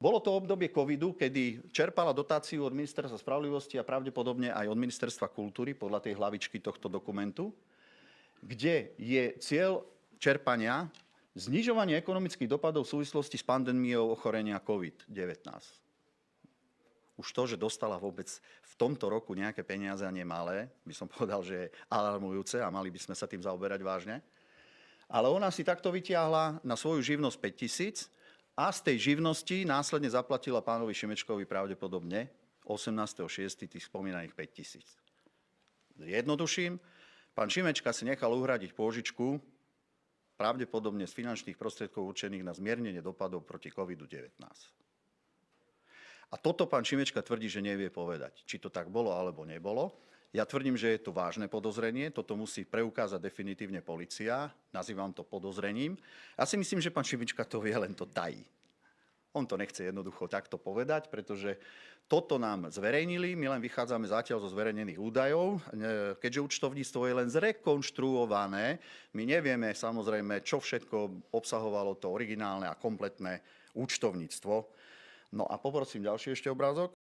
Bolo to obdobie covidu, kedy čerpala dotáciu od Ministerstva spravodlivosti a pravdepodobne aj od Ministerstva kultúry, podľa tej hlavičky tohto dokumentu, kde je cieľ čerpania znižovanie ekonomických dopadov v súvislosti s pandémiou ochorenia COVID-19. Už to, že dostala vôbec v tomto roku nejaké peniaze a nemalé, by som povedal, že je alarmujúce a mali by sme sa tým zaoberať vážne. Ale ona si takto vytiahla na svoju živnosť 5 000 a z tej živnosti následne zaplatila pánovi Šimečkovi pravdepodobne 18.6. tých spomínaných 5 000. Jednoduším, pán Šimečka si nechal uhradiť pôžičku pravdepodobne z finančných prostriedkov určených na zmiernenie dopadov proti COVID-19. A toto pán Šimečka tvrdí, že nevie povedať, či to tak bolo alebo nebolo. Ja tvrdím, že je to vážne podozrenie, toto musí preukázať definitívne polícia, nazývam to podozrením. Ja si myslím, že pán Šimečka to vie, len to tají. On to nechce jednoducho takto povedať, pretože toto nám zverejnili, my len vychádzame zatiaľ zo zverejnených údajov, keďže účtovníctvo je len zrekonštruované, my nevieme samozrejme, čo všetko obsahovalo to originálne a kompletné účtovníctvo. No a poprosím ďalší ešte obrázok.